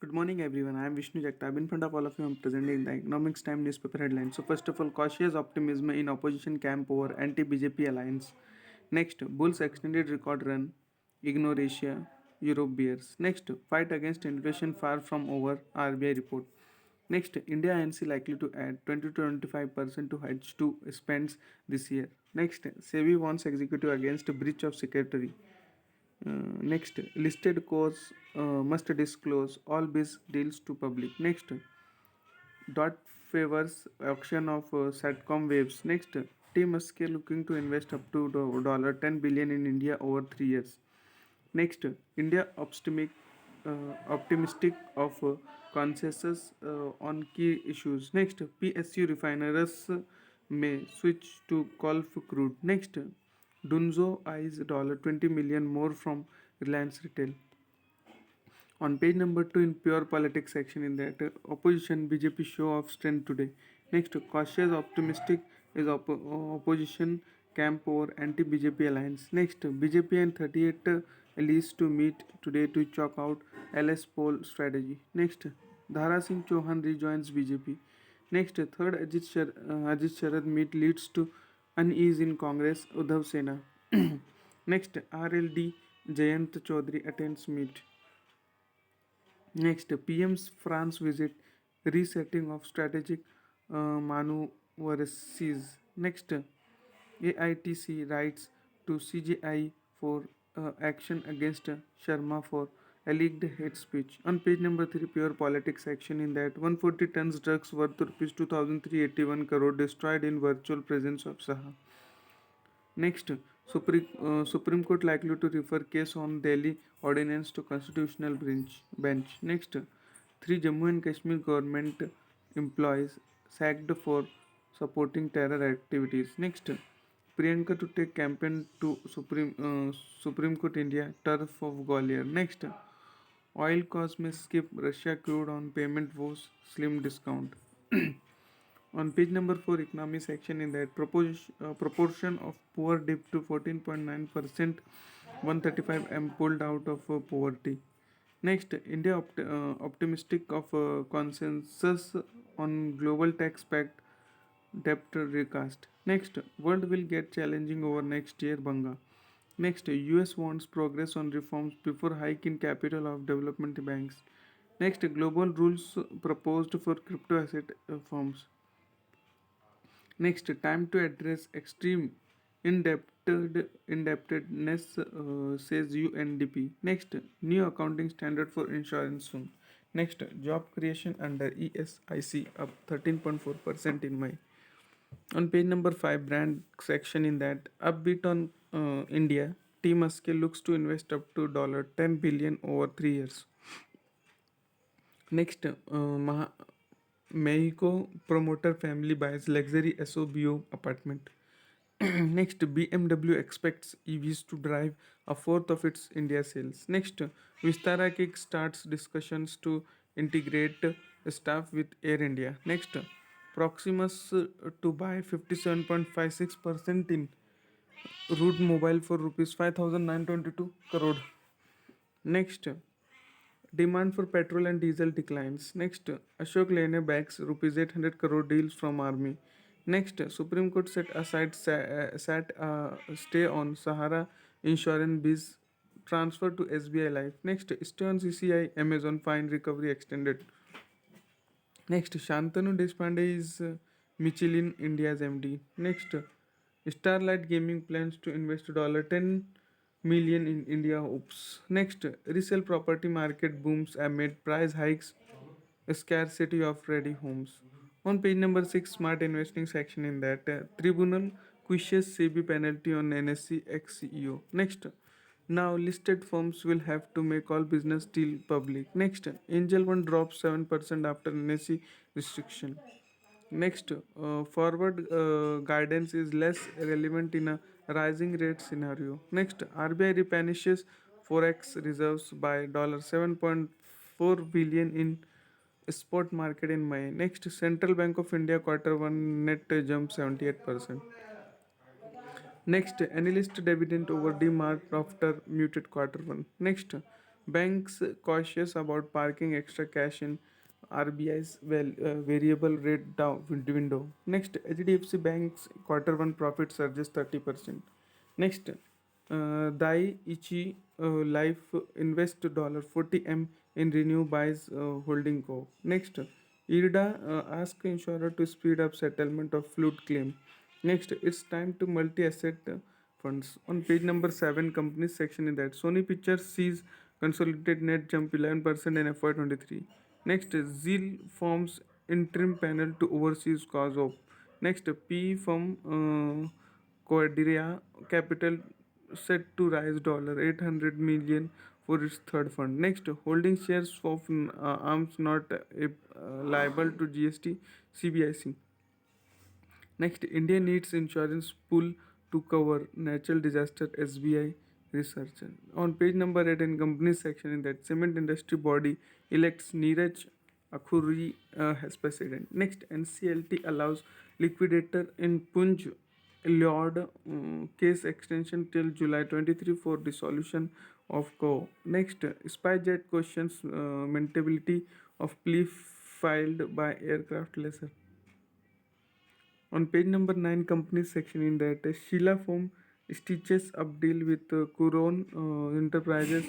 Good morning, everyone. I am Vishnu Jagtap. In front of all of you, I am presenting the Economics Time newspaper headlines. So, first of all, cautious optimism in opposition camp over anti-BJP alliance. Next, Bulls extended record run, ignore Asia, Europe bears. Next, fight against inflation far from over, RBI report. Next, India INC likely to add 20 to 25% to hedge to spends this year. Next, SEBI warns executive against breach of secretary. Next, listed cores must disclose all biz deals to public. Next, dot favors auction of Satcom waves. Next, Team SK looking to invest up to $10 billion in India over 3 years. Next, India optimistic of consensus on key issues. Next, PSU refiners may switch to Gulf crude. Next, Dunzo eyes $20 million more from Reliance Retail. On page number 2 in pure politics section in that opposition BJP show of strength today. Next, cautious optimistic is opposition camp over anti-BJP alliance. Next, BJP and 38 allies to meet today to chalk out LS poll strategy. Next, Dhara Singh Chauhan rejoins BJP. Next, third Ajit Sharad meet leads to unease in Congress. Uddhav Sena. Next, RLD Jayant Chaudhary attends meet. Next, PM's France visit, resetting of strategic maneuvers. Next, AITC writes to CGI for action against Sharma for alleged hate speech. On page number 3, pure politics section in that 140 tons drugs worth rupees 2381 crore destroyed in virtual presence of Saha. Next, Supreme Court likely to refer case on Delhi ordinance to constitutional bench. Next, three Jammu and Kashmir government employees sacked for supporting terror activities. Next, Priyanka to take campaign to Supreme Court India turf of Gwalior. Next, oil cost may skip Russia crude on payment woes slim discount. On page number 4, economy section in that proportion of poor dipped to 14.9%, 135 M pulled out of poverty. Next, India optimistic of consensus on global tax pact debt recast. Next, world will get challenging over next year, Banga. Next, US wants progress on reforms before hike in capital of development banks. Next, global rules proposed for crypto asset firms. Next, time to address extreme indebtedness, says UNDP. Next, new accounting standard for insurance soon. Next, job creation under ESIC up 13.4% in May. On page number 5, brand section in that upbeat on India, Team Muske looks to invest up to $10 billion over 3 years. Next, Mexico promoter family buys luxury SOBO apartment. Next, BMW expects EVs to drive a fourth of its India sales. Next, Vistara Kick starts discussions to integrate staff with Air India. Next, Proximus to buy 57.56% in Root Mobile for rupees 5,922 crore. Next, demand for petrol and diesel declines. Next, Ashok Lane backs rupees 800 crore deals from army. Next, Supreme Court set aside stay on Sahara insurance biz transfer to SBI Life. Next, stay on CCI Amazon fine recovery extended. Next, Shantanu Deshpande is Michelin India's MD. Next, Starlight Gaming plans to invest $10 million in India. Oops. Next, resale property market booms amid price hikes, scarcity of ready homes. On page number 6, smart investing section in that tribunal quishes SEBI penalty on NSE ex CEO. Next, now listed firms will have to make all business deal public. Next, Angel One drops 7% after NSE restriction. Next, forward guidance is less relevant in a rising rate scenario. Next, RBI replenishes forex reserves by $7.4 billion in spot market in May. Next, Central Bank of India quarter one net jump 78%. Next, analyst dividend over demarked after muted quarter one. Next, Banks cautious about parking extra cash in RBI's variable rate down window. Next, HDFC Bank's quarter one profit surges 30%. Next, Dai Ichi Life invest $40 in Renew buys holding co. Next, IRDA ask insurer to speed up settlement of flood claim. Next, it's time to multi-asset funds. On page number 7, companies section in that Sony Pictures sees consolidated net jump 11% in FY23. Next, Zeal forms interim panel to overseas cause of. Next, P firm Quadria Capital set to rise $800 million for its third fund. Next, holding shares of arms not liable to GST CBIC. Next, India needs insurance pool to cover natural disaster SBI research. On page number 8 in company section in that cement industry body elects Neeraj Akhuri as president. Next, NCLT allows liquidator in Punj Lord case extension till July 23 for dissolution of co. Next, SpyJet questions maintainability of plea filed by aircraft lessor. On page number 9, company section in that Sheila Foam stitches up deal with Kuron Enterprises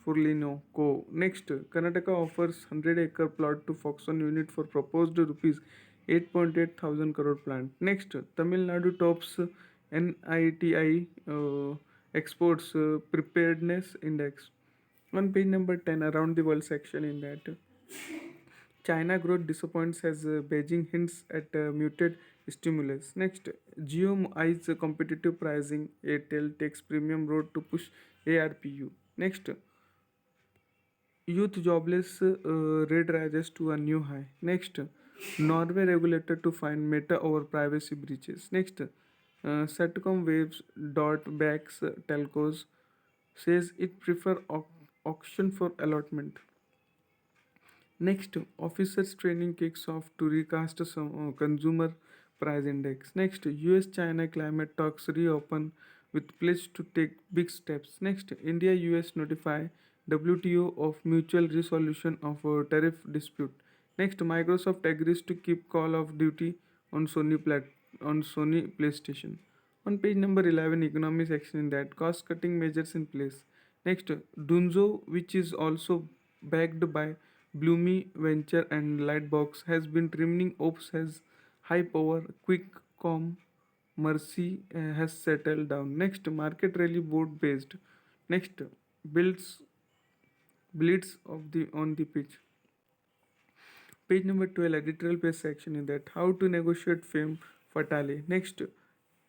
for Lino Co. Next, Karnataka offers 100-acre plot to Foxconn unit for proposed rupees 8.8 thousand crore plant. Next, Tamil Nadu tops NITI exports preparedness index. On page number 10, around the world section in that China growth disappoints as Beijing hints at muted stimulus. Next, Jio eyes competitive pricing. Airtel takes premium road to push ARPU. Next, youth jobless rate rises to a new high. Next, Norway regulator to find Meta over privacy breaches. Next, Satcom waves dot backs telcos says it prefer auction for allotment. Next, officers training kicks off to recast some consumer price index. Next, US China climate talks reopen with pledge to take big steps. Next, India US notify WTO of mutual resolution of a tariff dispute. Next, Microsoft agrees to keep Call of Duty on Sony PlayStation. On page number 11, economy section in that cost cutting measures in place. Next, Dunzo, which is also backed by Bloomy Venture and Lightbox, has been trimming ops has high power, quick com, Mercy has settled down. Next, market rally board based. Next, builds bleeds of the on the pitch. Page number 12, editorial page section in that how to negotiate fame fatale. Next,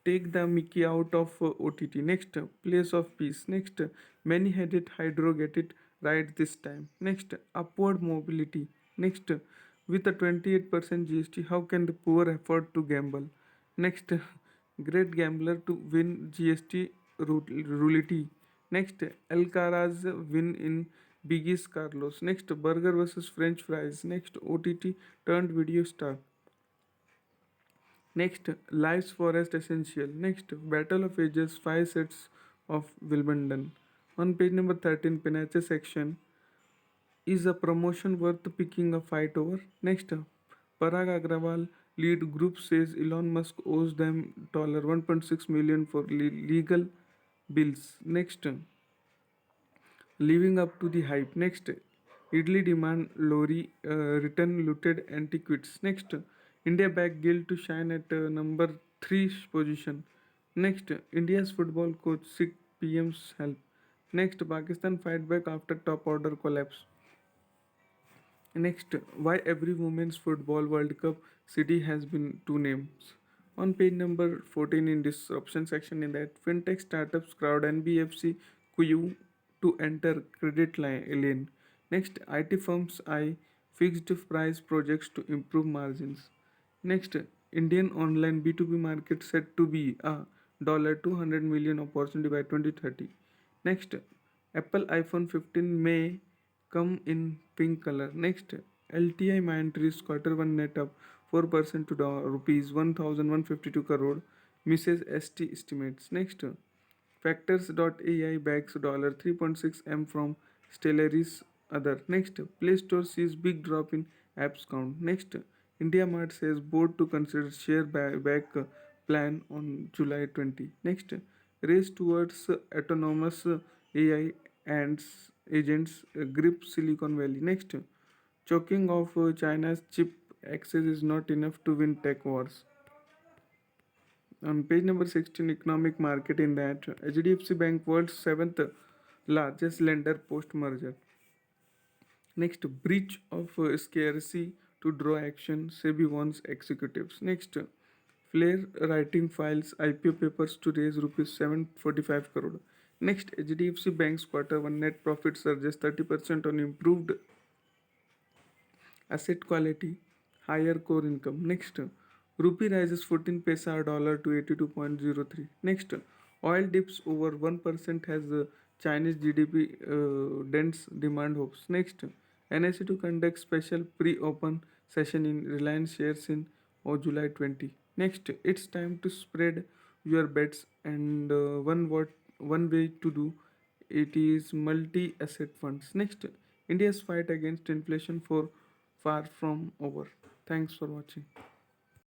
take the Mickey out of OTT. Next, place of peace. Next, many headed hydro get it right this time. Next, upward mobility. Next, with a 28% GST, how can the poor afford to gamble? Next, great gambler to win GST roulette. Next, Alcaraz win in Biggie's Carlos. Next, burger versus French fries. Next, OTT turned video star. Next, Life's Forest Essential. Next, Battle of Ages 5 sets of Wimbledon. On page number 13, Penache section. Is a promotion worth picking a fight over? Next, Parag Agrawal lead group says Elon Musk owes them $1.6 million for legal bills. Next, living up to the hype. Next, Idli demand Lori return looted antiquities. Next, India back Gill to shine at number 3 position. Next, India's football coach seek PM's help. Next, Pakistan fight back after top order collapse. Next, why every women's football World Cup city has been two names. On page number 14 in disruption section in that fintech startups crowd NBFC Q to enter credit lane. Next, IT firms eye fixed price projects to improve margins. Next, Indian online B2B market set to be a $200 million opportunity by 2030. Next, Apple iPhone 15 may come in pink color. Next, LTI Mindtree's quarter one net up 4% to rupees 1152 crore, misses ST estimates. Next, Factors.ai bags $3.6 M from Stellaris other. Next, Play Store sees big drop in apps count. Next, India Mart says board to consider share buyback plan on July 20. Next, race towards autonomous AI and agents grip Silicon Valley. Next, choking of China's chip access is not enough to win tech wars. On page number 16, economic market in that HDFC Bank, world's seventh largest lender post merger. Next, breach of scarcity to draw action, SEBI warns executives. Next, Flair writing files IPO papers to raise rupees 745 crore. Next, HDFC Bank's quarter one net profit surges 30% on improved asset quality, higher core income. Next, rupee rises 14 paisa a dollar to 82.03. Next, oil dips over 1% has Chinese GDP dents demand hopes. Next, NIC to conduct special pre-open session in Reliance shares in July 20. Next, it's time to spread your bets and one way to do it is multi-asset funds. Next, India's fight against inflation for far from over. Thanks for watching.